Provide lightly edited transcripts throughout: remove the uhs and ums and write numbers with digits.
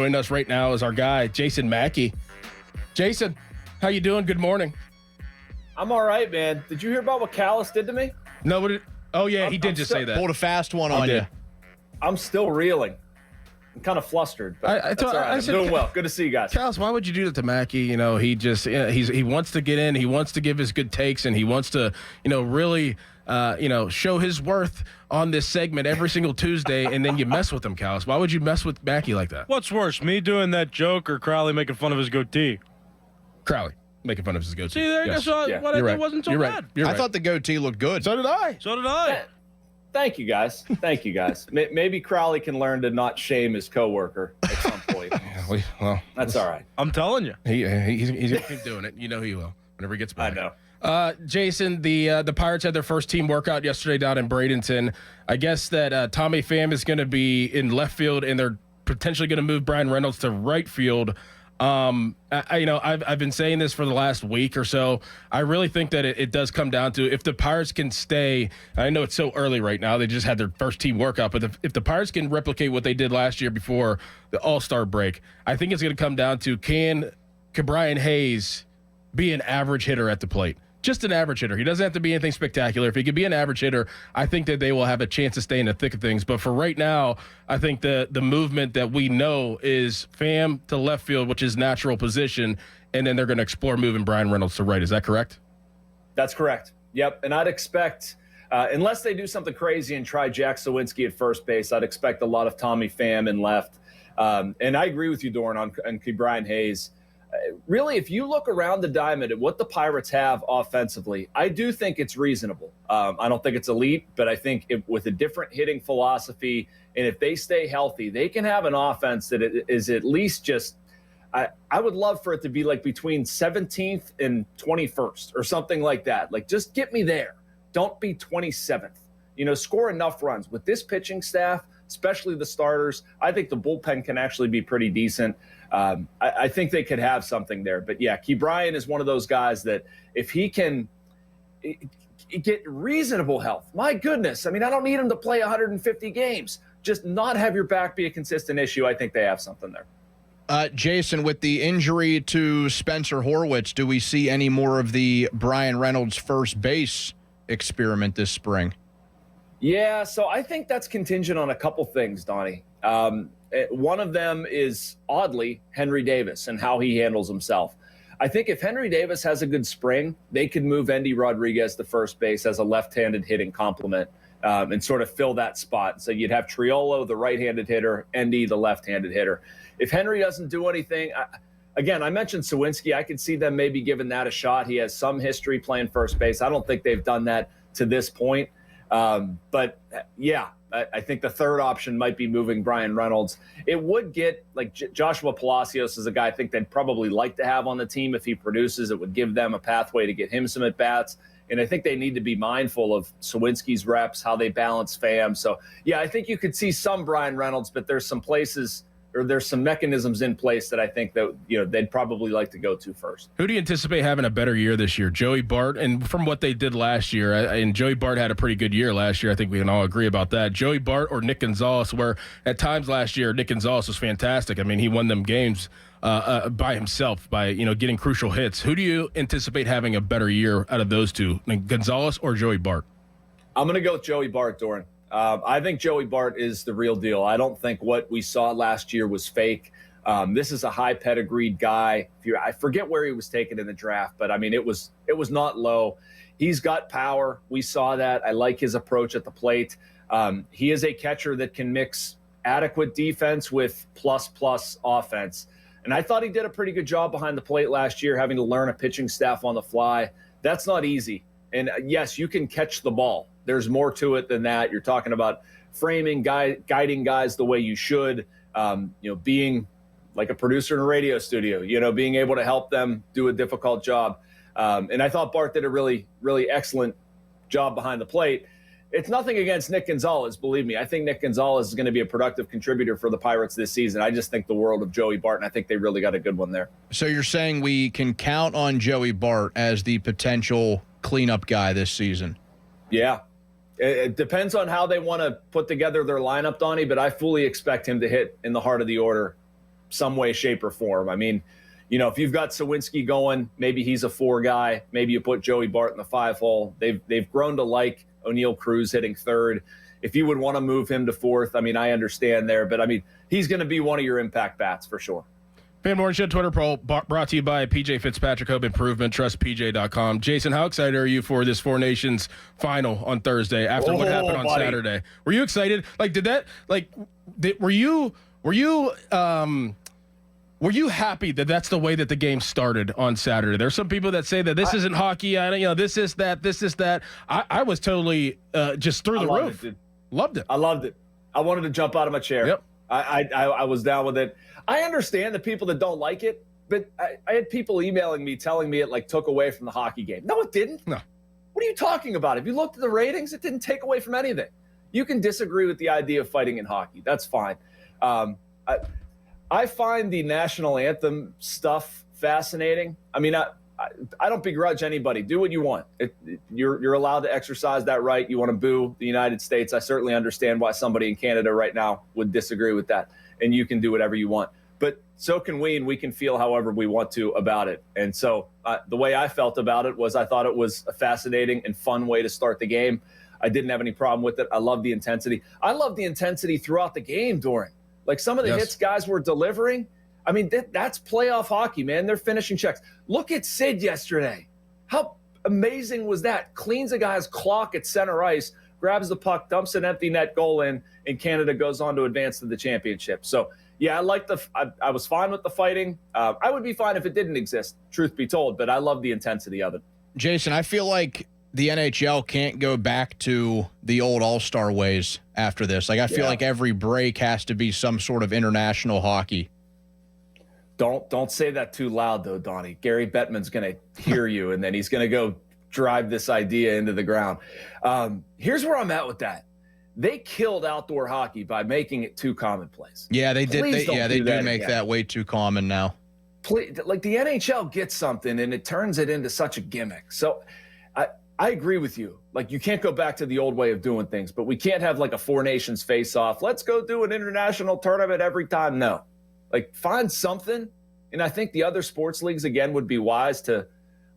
Joining us right now is our guy, Jason Mackey. Jason, how you doing? Good morning. I'm all right, man. Did you hear about what Callis did to me? No, he did just say that. Pulled a fast one on you. I'm still reeling. I'm kind of flustered, but that's all right. I'm doing well. Good to see you guys. Callis, why would you do that to Mackey? You know, he just he wants to get in. He wants to give his good takes, and he wants to, really, show his worth on this segment every single Tuesday, and then you mess with him, Callis. Why would you mess with Mackey like that? What's worse, me doing that joke or Crowley making fun of his goatee? Crowley making fun of his goatee. See, there you go. What I did wasn't so bad. I thought the goatee looked good. So did I. Thank you, guys. Maybe Crowley can learn to not shame his coworker at some point. That's all right. I'm telling you. He's going to keep doing it. You know he will whenever he gets back. I know. Jason, the Pirates had their first team workout yesterday down in Bradenton. I guess that Tommy Pham is going to be in left field, and they're potentially going to move Brian Reynolds to right field. I've been saying this for the last week or so. I really think that it does come down to if the Pirates can stay. I know it's so early right now. They just had their first team workout, but if the Pirates can replicate what they did last year before the All-Star break, I think it's going to come down to can Brian Hayes be an average hitter at the plate? Just an average hitter. He doesn't have to be anything spectacular. If he could be an average hitter, I think that they will have a chance to stay in the thick of things. But for right now, I think the movement that we know is Pham to left field, which is natural position, and then they're going to explore moving Brian Reynolds to right. Is that correct? That's correct. Yep. And I'd expect, unless they do something crazy and try Jack Sawinski at first base, I'd expect a lot of Tommy Pham in left. And I agree with you, Dorin, on Brian Hayes. Really, if you look around the diamond at what the Pirates have offensively, I do think it's reasonable. I don't think it's elite, but I think with a different hitting philosophy, and if they stay healthy, they can have an offense that is at least just I would love for it to be like between 17th and 21st or something like that. Like, just get me there. Don't be 27th. Score enough runs. With this pitching staff, especially the starters, I think the bullpen can actually be pretty decent. I think they could have something there. But, yeah, Key Bryant is one of those guys that if he can get reasonable health, my goodness. I mean, I don't need him to play 150 games. Just not have your back be a consistent issue. I think they have something there. Jason, with the injury to Spencer Horwitz, do we see any more of the Brian Reynolds first base experiment this spring? Yeah, so I think that's contingent on a couple things, Donny. One of them is, oddly, Henry Davis and how he handles himself. I think if Henry Davis has a good spring, they could move Endy Rodriguez to first base as a left-handed hitting complement and sort of fill that spot. So you'd have Triolo, the right-handed hitter, Endy, the left-handed hitter. If Henry doesn't do anything, again, I mentioned Sawinski. I could see them maybe giving that a shot. He has some history playing first base. I don't think they've done that to this point. But yeah, I think the third option might be moving Brian Reynolds. It would get like Joshua Palacios is a guy I think they'd probably like to have on the team if he produces. It would give them a pathway to get him some at bats. And I think they need to be mindful of Sawinski's reps, how they balance Pham. So yeah, I think you could see some Brian Reynolds, but there's some places or there's some mechanisms in place that I think that they'd probably like to go to first. Who do you anticipate having a better year this year, Joey Bart? And from what they did last year, and Joey Bart had a pretty good year last year. I think we can all agree about that. Joey Bart or Nick Gonzalez, where at times last year Nick Gonzalez was fantastic. I mean, he won them games by himself by getting crucial hits. Who do you anticipate having a better year out of those two, Gonzalez or Joey Bart? I'm going to go with Joey Bart, Dorin. I think Joey Bart is the real deal. I don't think what we saw last year was fake. This is a high pedigreed guy. I forget where he was taken in the draft, but I mean, it was not low. He's got power. We saw that. I like his approach at the plate. He is a catcher that can mix adequate defense with plus offense. And I thought he did a pretty good job behind the plate last year, having to learn a pitching staff on the fly. That's not easy. And yes, you can catch the ball. There's more to it than that. You're talking about framing, guiding guys the way you should, being like a producer in a radio studio, being able to help them do a difficult job. And I thought Bart did a really, really excellent job behind the plate. It's nothing against Nick Gonzalez, believe me. I think Nick Gonzalez is going to be a productive contributor for the Pirates this season. I just think the world of Joey Bart, and I think they really got a good one there. So you're saying we can count on Joey Bart as the potential cleanup guy this season? Yeah. It depends on how they want to put together their lineup, Donny, but I fully expect him to hit in the heart of the order some way, shape, or form. I mean, if you've got Sawinski going, maybe he's a 4 guy. Maybe you put Joey Bart in the 5 hole. They've grown to like O'Neal Cruz hitting 3rd. If you would want to move him to 4th, I mean, I understand there. But, I mean, he's going to be one of your impact bats for sure. Fan Morning Show Twitter poll brought to you by PJ Fitzpatrick Home Improvement. TrustPJ.com. Jason, how excited are you for this Four Nations final on Thursday after what happened on Saturday? Were you excited? Were you happy that that's the way that the game started on Saturday? There's some people that say that this isn't hockey. This is that. I was totally just through the roof. Loved it. I loved it. I wanted to jump out of my chair. Yep. I was down with it. I understand the people that don't like it, but I had people emailing me telling me it took away from the hockey game. No, it didn't. No. What are you talking about? If you looked at the ratings, it didn't take away from anything. You can disagree with the idea of fighting in hockey. That's fine. I find the national anthem stuff fascinating. I mean, I don't begrudge anybody. Do what you want. You're allowed to exercise that right. You want to boo the United States. I certainly understand why somebody in Canada right now would disagree with that. And you can do whatever you want. But so can we, and we can feel however we want to about it. And so the way I felt about it was I thought it was a fascinating and fun way to start the game. I didn't have any problem with it. I love the intensity. I love the intensity throughout the game, Dorin. Some of the hits guys were delivering. I mean, that's playoff hockey, man. They're finishing checks. Look at Sid yesterday. How amazing was that? Cleans a guy's clock at center ice, grabs the puck, dumps an empty net goal in, and Canada goes on to advance to the championship. So, yeah, I was fine with the fighting. I would be fine if it didn't exist, truth be told, but I love the intensity of it. Jason, I feel like the NHL can't go back to the old all-star ways after this. I feel like every break has to be some sort of international hockey. Don't say that too loud, though, Donny. Gary Bettman's going to hear you, and then he's going to go drive this idea into the ground. Here's where I'm at with that. They killed outdoor hockey by making it too commonplace. Yeah, they did. They do make again. that way too common now. Please, the NHL gets something, and it turns it into such a gimmick. So I agree with you. You can't go back to the old way of doing things, but we can't have a Four Nations face-off. Let's go do an international tournament every time. No. Find something. And I think the other sports leagues, again, would be wise to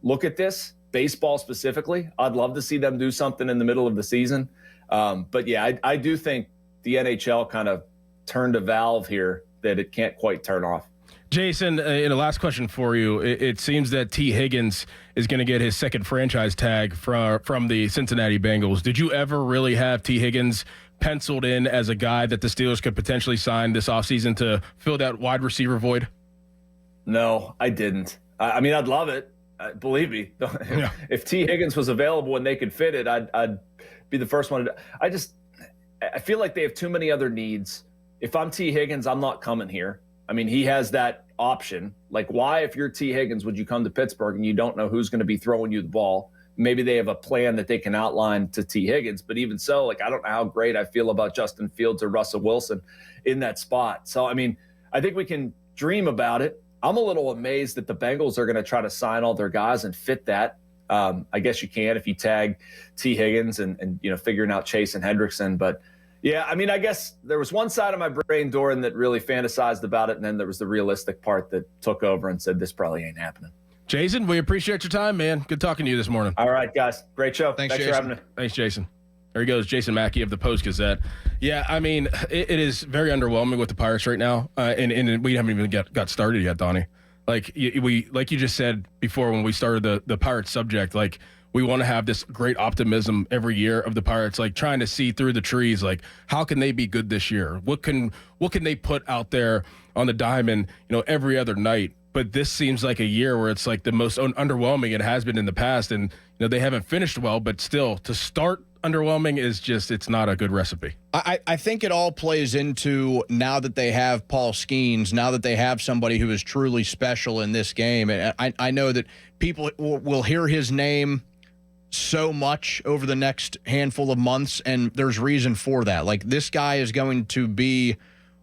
look at this, baseball specifically. I'd love to see them do something in the middle of the season. But, yeah, I do think the NHL kind of turned a valve here that it can't quite turn off. Jason, last question for you. It seems that T. Higgins is going to get his second franchise tag from the Cincinnati Bengals. Did you ever really have T. Higgins penciled in as a guy that the Steelers could potentially sign this offseason to fill that wide receiver void? No, I didn't. I mean, I'd love it. Believe me. Yeah. If T. Higgins was available and they could fit it, I'd be the first one. I feel like they have too many other needs. If I'm T. Higgins, I'm not coming here. I mean, he has that option. Why, if you're T. Higgins, would you come to Pittsburgh and you don't know who's going to be throwing you the ball? Maybe they have a plan that they can outline to T. Higgins, but even so, I don't know how great I feel about Justin Fields or Russell Wilson in that spot. So, I mean, I think we can dream about it. I'm a little amazed that the Bengals are going to try to sign all their guys and fit that. I guess you can if you tag T. Higgins and figuring out Chase and Hendrickson, but yeah, I mean, I guess there was one side of my brain, Dorin, that really fantasized about it, and then there was the realistic part that took over and said, this probably ain't happening. Jason, we appreciate your time, man. Good talking to you this morning. All right, guys. Great show. Thanks for having me. Thanks, Jason. There he goes, Jason Mackey of the Post-Gazette. Yeah, I mean, it is very underwhelming with the Pirates right now, and we haven't even got started yet, Donny. Like you just said before when we started the Pirates subject, we want to have this great optimism every year of the Pirates, trying to see through the trees, how can they be good this year? What can they put out there on the diamond, every other night? But this seems like a year where it's the most underwhelming it has been in the past, and they haven't finished well, but still to start underwhelming is just, it's not a good recipe. I think it all plays into, now that they have Paul Skeens, now that they have somebody who is truly special in this game, and I know that people will hear his name so much over the next handful of months, and there's reason for that. This guy is going to be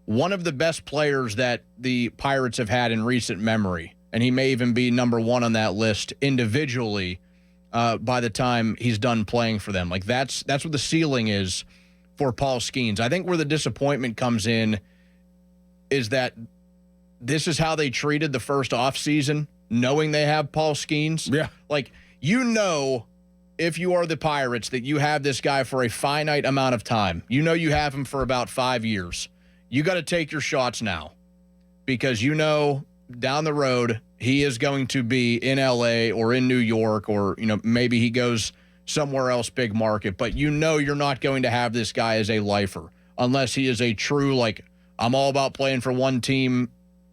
one of the best players that the Pirates have had in recent memory, and he may even be number one on that list individually by the time he's done playing for them. That's what the ceiling is for Paul Skeens. I think where the disappointment comes in is that this is how they treated the first offseason, knowing they have Paul Skeens. Yeah. Like, if you are the Pirates, that you have this guy for a finite amount of time. You have him for about 5 years. You got to take your shots now, because down the road he is going to be in LA or in New York, or maybe he goes somewhere else, big market. But you're not going to have this guy as a lifer unless he is a true, like, I'm all about playing for one team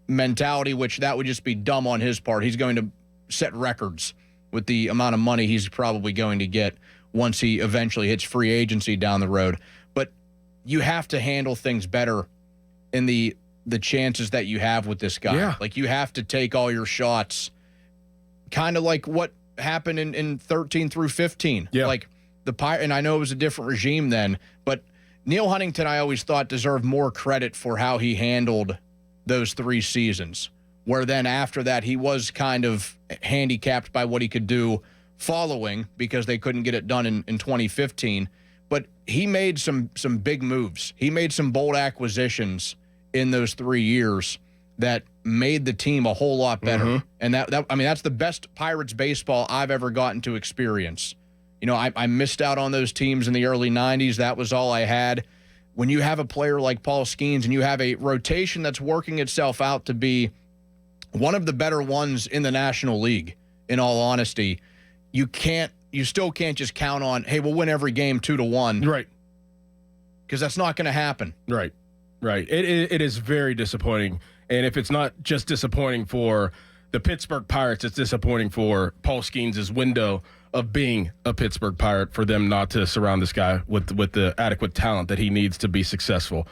mentality, which that would just be dumb on his part. He's going to set records with the amount of money he's probably going to get once he eventually hits free agency down the road. But you have to handle things better in the chances that you have with this guy. Yeah. Like, you have to take all your shots, kind of like what happened in 13 through 15. Yeah. Like and I know it was a different regime then, but Neil Huntington, I always thought, deserved more credit for how he handled those 3 seasons, where then after that he was kind of handicapped by what he could do following, because they couldn't get it done in 2015. But he made some big moves. He made some bold acquisitions in those 3 years that made the team a whole lot better. Mm-hmm. And that's the best Pirates baseball I've ever gotten to experience. I missed out on those teams in the early 90s. That was all I had. When you have a player like Paul Skeens and you have a rotation that's working itself out to be one of the better ones in the National League, in all honesty, you still can't just count on, hey, we'll win every game 2-1. Right. Because that's not going to happen. Right. It is very disappointing. And if it's not just disappointing for the Pittsburgh Pirates, it's disappointing for Paul Skeens' window of being a Pittsburgh Pirate, for them not to surround this guy with the adequate talent that he needs to be successful.